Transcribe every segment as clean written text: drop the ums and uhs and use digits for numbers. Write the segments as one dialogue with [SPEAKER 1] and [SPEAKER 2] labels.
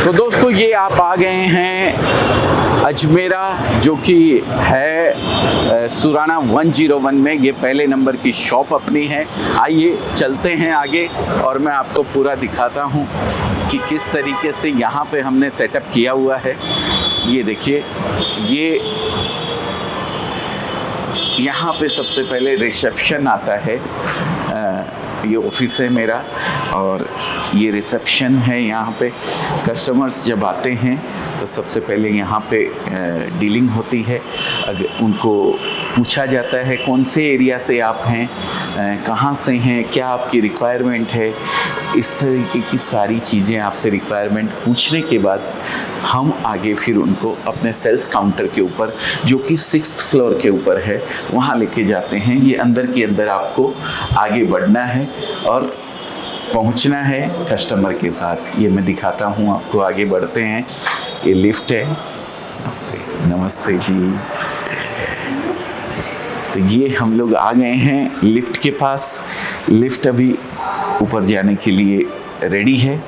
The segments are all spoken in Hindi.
[SPEAKER 1] तो दोस्तों ये आप आ गए हैं अजमेरा, जो कि है सुराना 101 में। ये पहले नंबर की शॉप अपनी है। आइए चलते हैं आगे और मैं आपको पूरा दिखाता हूँ कि किस तरीके से यहाँ पे हमने सेटअप किया हुआ है। ये देखिए, ये यहाँ पे सबसे पहले रिसेप्शन आता है। ये ऑफिस है मेरा और ये रिसेप्शन है। यहाँ पे कस्टमर्स जब आते हैं तो सबसे पहले यहाँ पे डीलिंग होती है। अगर उनको पूछा जाता है कौन से एरिया से आप हैं, कहाँ से हैं, क्या आपकी रिक्वायरमेंट है, इस तरीके की सारी चीज़ें आपसे रिक्वायरमेंट पूछने के बाद हम आगे फिर उनको अपने सेल्स काउंटर के ऊपर, जो कि 6th फ्लोर के ऊपर है, वहाँ लेके जाते हैं। ये अंदर के अंदर आपको आगे बढ़ना है और पहुँचना है कस्टमर के साथ। ये मैं दिखाता हूँ आपको। आगे बढ़ते हैं। ये लिफ्ट है। नमस्ते जी। तो ये हम लोग आ गए हैं लिफ्ट के पास। लिफ्ट अभी ऊपर जाने के लिए रेडी है।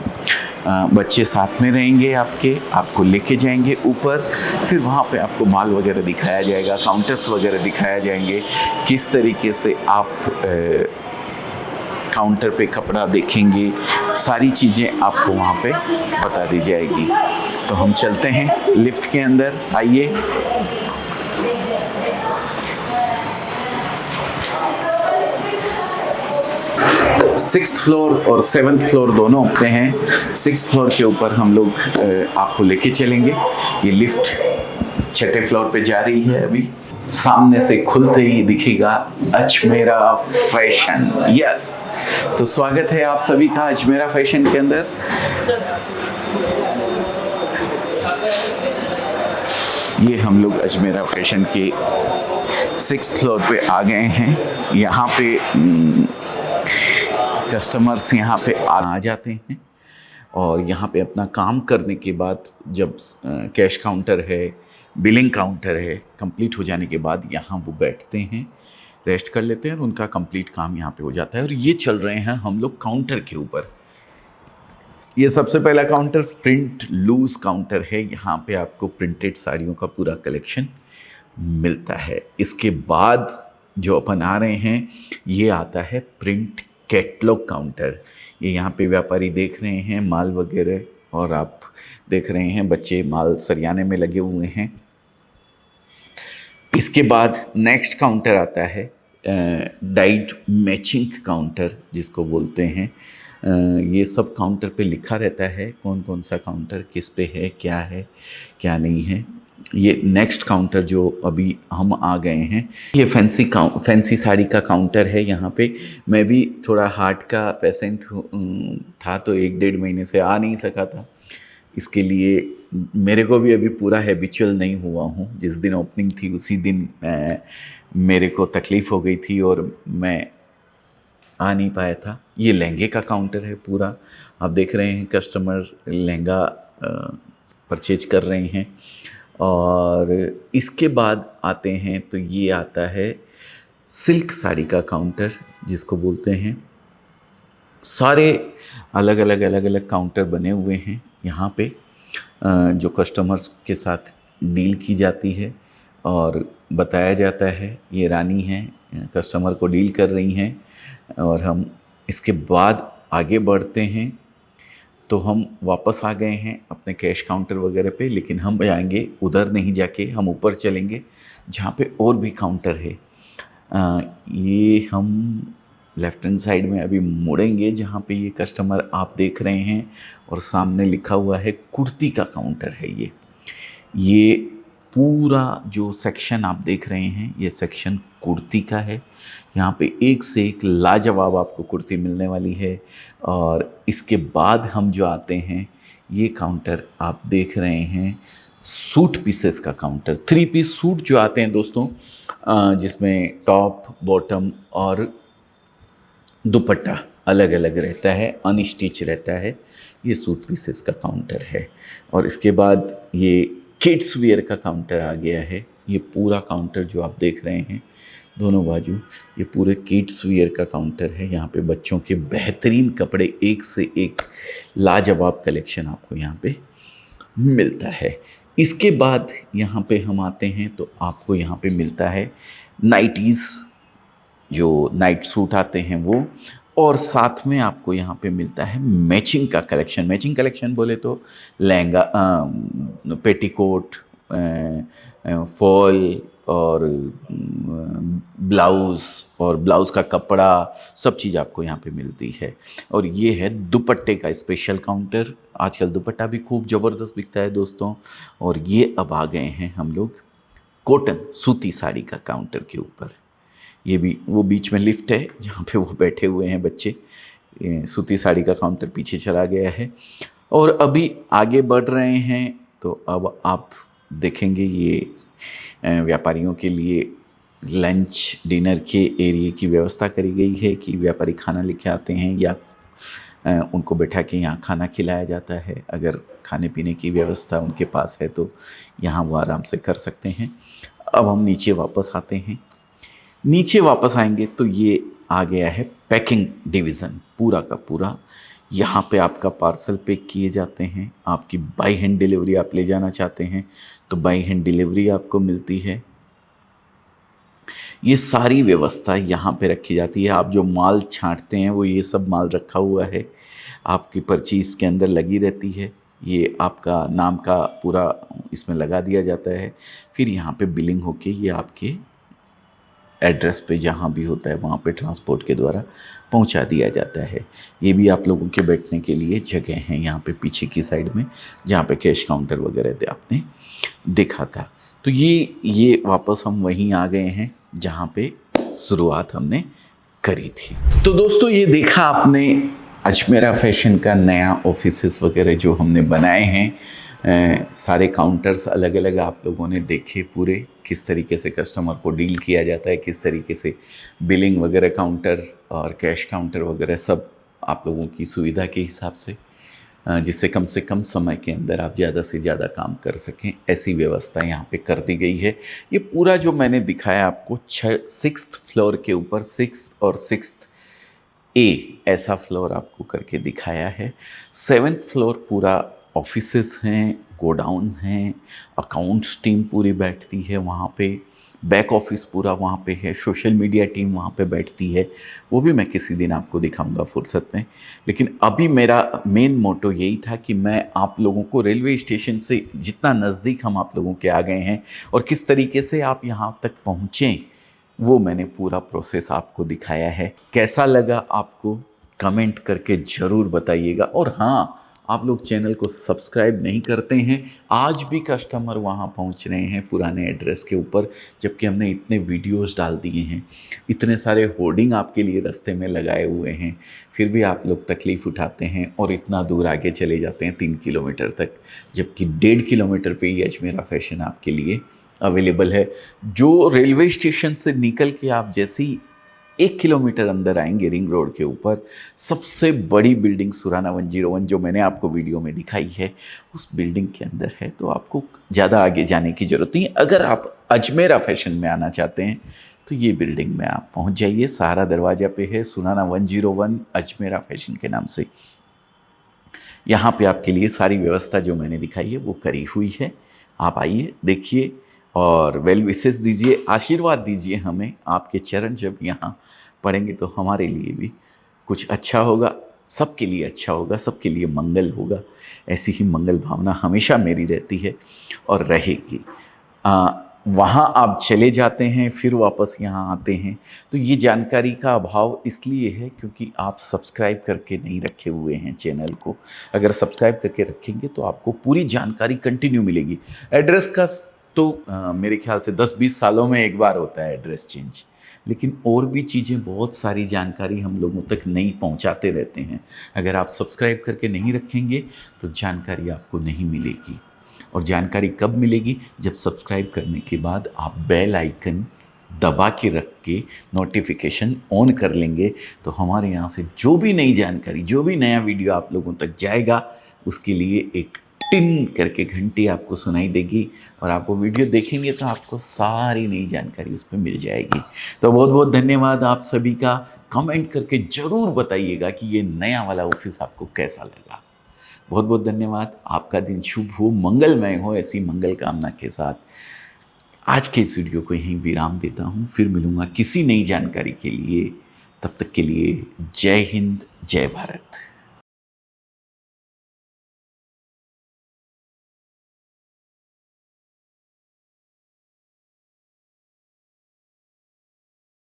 [SPEAKER 1] बच्चे साथ में रहेंगे आपको लेके जाएंगे ऊपर। फिर वहाँ पे आपको माल वगैरह दिखाया जाएगा, काउंटर्स वगैरह दिखाया जाएंगे, किस तरीके से आप काउंटर पे कपड़ा देखेंगे, सारी चीज़ें आपको वहाँ पे बता दी जाएगी। तो हम चलते हैं लिफ्ट के अंदर। आइए। सिक्स्थ फ्लोर और 7th फ्लोर दोनों अपने हैं। 6th फ्लोर के ऊपर हम लोग आपको लेके चलेंगे। ये लिफ्ट 6ठे फ्लोर पे जा रही है। अभी सामने से खुलते ही दिखेगा अजमेरा फैशन। यस, तो स्वागत है आप सभी का अजमेरा फैशन के अंदर। ये हम लोग अजमेरा फैशन के 6th फ्लोर पे आ गए हैं। यहाँ पे कस्टमर्स यहाँ पे आ जाते हैं और यहाँ पे अपना काम करने के बाद, जब कैश काउंटर है, बिलिंग काउंटर है, कंप्लीट हो जाने के बाद यहाँ वो बैठते हैं, रेस्ट कर लेते हैं और उनका कंप्लीट काम यहाँ पे हो जाता है। और ये चल रहे हैं हम लोग काउंटर के ऊपर। ये सबसे पहला काउंटर प्रिंट लूज काउंटर है। यहाँ पे आपको प्रिंटेड साड़ियों का पूरा कलेक्शन मिलता है। इसके बाद जो अपन आ रहे हैं, ये आता है प्रिंट कैटलॉग काउंटर। ये यहाँ पे व्यापारी देख रहे हैं माल वगैरह और आप देख रहे हैं बच्चे माल सरियाने में लगे हुए हैं। इसके बाद नेक्स्ट काउंटर आता है डाइट मैचिंग काउंटर, जिसको बोलते हैं। ये सब काउंटर पे लिखा रहता है कौन कौन सा काउंटर किस पे है, क्या नहीं है। ये नेक्स्ट काउंटर जो अभी हम आ गए हैं, ये फैंसी साड़ी का काउंटर है। यहाँ पे मैं भी थोड़ा हार्ट का पेशेंट था, तो 1-1.5 महीने से आ नहीं सका था। इसके लिए मेरे को भी अभी पूरा हैबिचुअल नहीं हुआ हूँ। जिस दिन ओपनिंग थी उसी दिन मेरे को तकलीफ़ हो गई थी और मैं आ नहीं पाया था। ये लहंगे का काउंटर है पूरा। आप देख रहे हैं कस्टमर लहंगा परचेज कर रहे हैं। और इसके बाद आते हैं तो ये आता है सिल्क साड़ी का काउंटर, जिसको बोलते हैं। सारे अलग अलग काउंटर बने हुए हैं यहाँ पे, जो कस्टमर्स के साथ डील की जाती है और बताया जाता है ये रानी हैं, कस्टमर को डील कर रही हैं। और हम इसके बाद आगे बढ़ते हैं तो हम वापस आ गए हैं अपने कैश काउंटर वगैरह पे, लेकिन हम जाएंगे उधर नहीं जाके, हम ऊपर चलेंगे जहाँ पे और भी काउंटर है। ये हम लेफ्ट हैंड साइड में अभी मुड़ेंगे जहाँ पे ये कस्टमर आप देख रहे हैं और सामने लिखा हुआ है कुर्ती का काउंटर है। ये पूरा जो सेक्शन आप देख रहे हैं, ये सेक्शन कुर्ती का है। यहाँ पे एक से एक लाजवाब आपको कुर्ती मिलने वाली है। और इसके बाद हम जो आते हैं, ये काउंटर आप देख रहे हैं सूट पीसेस का काउंटर। 3 पीस सूट जो आते हैं दोस्तों, जिसमें टॉप, बॉटम और दुपट्टा अलग अलग रहता है, अनस्टिच रहता है। ये सूट पीसेस का काउंटर है। और इसके बाद ये किड्स वियर का काउंटर आ गया है। ये पूरा काउंटर जो आप देख रहे हैं दोनों बाजू, ये पूरे किड्स वियर का काउंटर है। यहाँ पे बच्चों के बेहतरीन कपड़े, एक से एक लाजवाब कलेक्शन आपको यहाँ पे मिलता है। इसके बाद यहाँ पे हम आते हैं तो आपको यहाँ पे मिलता है नाइटीज़, जो नाइट सूट आते हैं वो, और साथ में आपको यहाँ पे मिलता है मैचिंग का कलेक्शन। मैचिंग कलेक्शन बोले तो लहंगा, पेटीकोट, फॉल और ब्लाउज़ और ब्लाउज़ का कपड़ा, सब चीज़ आपको यहाँ पे मिलती है। और ये है दुपट्टे का स्पेशल काउंटर। आजकल दुपट्टा भी खूब ज़बरदस्त बिकता है दोस्तों। और ये अब आ गए हैं हम लोग कॉटन सूती साड़ी का काउंटर के ऊपर। ये भी वो बीच में लिफ्ट है जहाँ पे वो बैठे हुए हैं बच्चे। सूती साड़ी का काउंटर पीछे चला गया है और अभी आगे बढ़ रहे हैं। तो अब आप देखेंगे ये व्यापारियों के लिए लंच डिनर के एरिया की व्यवस्था करी गई है कि व्यापारी खाना लेके आते हैं या उनको बैठा के यहाँ खाना खिलाया जाता है। अगर खाने पीने की व्यवस्था उनके पास है तो यहाँ वो आराम से कर सकते हैं। अब हम नीचे वापस आते हैं। नीचे वापस आएंगे तो ये आ गया है पैकिंग डिवीज़न पूरा का पूरा। यहाँ पे आपका पार्सल पैक किए जाते हैं। आपकी बाई हैंड डिलीवरी आप ले जाना चाहते हैं तो बाई हैंड डिलीवरी आपको मिलती है। ये सारी व्यवस्था यहाँ पे रखी जाती है। आप जो माल छांटते हैं वो ये सब माल रखा हुआ है, आपकी पर्ची इसके अंदर लगी रहती है। ये आपका नाम का पूरा इसमें लगा दिया जाता है। फिर यहाँ पे बिलिंग होके ये आपके एड्रेस पे जहाँ भी होता है वहाँ पे ट्रांसपोर्ट के द्वारा पहुँचा दिया जाता है। ये भी आप लोगों के बैठने के लिए जगह है यहाँ पे पीछे की साइड में, जहाँ पे कैश काउंटर वगैरह आपने देखा था। तो ये वापस हम वहीं आ गए हैं जहाँ पे शुरुआत हमने करी थी। तो दोस्तों ये देखा आपने अजमेरा फैशन का नया ऑफिसेस वगैरह जो हमने बनाए हैं। सारे काउंटर्स अलग अलग आप लोगों ने देखे पूरे, किस तरीके से कस्टमर को डील किया जाता है, किस तरीके से बिलिंग वगैरह काउंटर और कैश काउंटर वगैरह सब आप लोगों की सुविधा के हिसाब से, जिससे कम से कम समय के अंदर आप ज़्यादा से ज़्यादा काम कर सकें, ऐसी व्यवस्था यहाँ पे कर दी गई है। ये पूरा जो मैंने दिखाया आपको 6th फ्लोर के ऊपर 6th और 6th ए ऐसा फ्लोर आपको करके दिखाया है। 7th फ्लोर पूरा ऑफिसेस हैं, गोडाउन हैं, अकाउंट्स टीम पूरी बैठती है वहाँ पे, बैक ऑफिस पूरा वहाँ पे है, सोशल मीडिया टीम वहाँ पे बैठती है। वो भी मैं किसी दिन आपको दिखाऊंगा फुर्सत में। लेकिन अभी मेरा मेन मोटो यही था कि मैं आप लोगों को रेलवे स्टेशन से जितना नज़दीक हम आप लोगों के आ गए हैं और किस तरीके से आप यहाँ तक पहुँचें, वो मैंने पूरा प्रोसेस आपको दिखाया है। कैसा लगा आपको कमेंट करके ज़रूर बताइएगा। और हाँ, आप लोग चैनल को सब्सक्राइब नहीं करते हैं, आज भी कस्टमर वहाँ पहुँच रहे हैं पुराने एड्रेस के ऊपर, जबकि हमने इतने वीडियोस डाल दिए हैं, इतने सारे होर्डिंग आपके लिए रास्ते में लगाए हुए हैं, फिर भी आप लोग तकलीफ़ उठाते हैं और इतना दूर आगे चले जाते हैं 3 किलोमीटर तक, जबकि 1.5 किलोमीटर पे ही अजमेरा फैशन आपके लिए अवेलेबल है। जो रेलवे स्टेशन से निकल के आप जैसे ही 1 किलोमीटर अंदर आएंगे रिंग रोड के ऊपर, सबसे बड़ी बिल्डिंग सुराना 101 जो मैंने आपको वीडियो में दिखाई है, उस बिल्डिंग के अंदर है। तो आपको ज़्यादा आगे जाने की ज़रूरत नहीं है। अगर आप अजमेरा फैशन में आना चाहते हैं तो ये बिल्डिंग में आप पहुंच जाइए। सहारा दरवाज़ा पे है, सुराना 101 अजमेरा फैशन के नाम से। यहाँ पे आपके लिए सारी व्यवस्था जो मैंने दिखाई है वो करी हुई है। आप आइए, देखिए और वेल विशेस दीजिए, आशीर्वाद दीजिए हमें। आपके चरण जब यहाँ पड़ेंगे तो हमारे लिए भी कुछ अच्छा होगा, सबके लिए अच्छा होगा, सबके लिए मंगल होगा। ऐसी ही मंगल भावना हमेशा मेरी रहती है और रहेगी। वहाँ आप चले जाते हैं फिर वापस यहाँ आते हैं तो ये जानकारी का अभाव इसलिए है क्योंकि आप सब्सक्राइब करके नहीं रखे हुए हैं चैनल को। अगर सब्सक्राइब करके रखेंगे तो आपको पूरी जानकारी कंटिन्यू मिलेगी। एड्रेस का तो मेरे ख्याल से 10-20 सालों में एक बार होता है एड्रेस चेंज, लेकिन और भी चीज़ें, बहुत सारी जानकारी हम लोगों तक नहीं पहुंचाते रहते हैं। अगर आप सब्सक्राइब करके नहीं रखेंगे तो जानकारी आपको नहीं मिलेगी। और जानकारी कब मिलेगी? जब सब्सक्राइब करने के बाद आप बेल आइकन दबा के रख के नोटिफिकेशन ऑन कर लेंगे तो हमारे यहाँ से जो भी नई जानकारी, जो भी नया वीडियो आप लोगों तक जाएगा, उसके लिए एक टिन करके घंटी आपको सुनाई देगी और आप वो वीडियो देखेंगे तो आपको सारी नई जानकारी उस पर मिल जाएगी। तो बहुत बहुत धन्यवाद आप सभी का। कमेंट करके ज़रूर बताइएगा कि ये नया वाला ऑफिस आपको कैसा लगा। बहुत बहुत धन्यवाद। आपका दिन शुभ हो, मंगलमय हो, ऐसी मंगल कामना के साथ आज के इस वीडियो को यहीं विराम देता हूँ। फिर मिलूँगा किसी नई जानकारी के लिए। तब तक के लिए जय हिंद, जय भारत।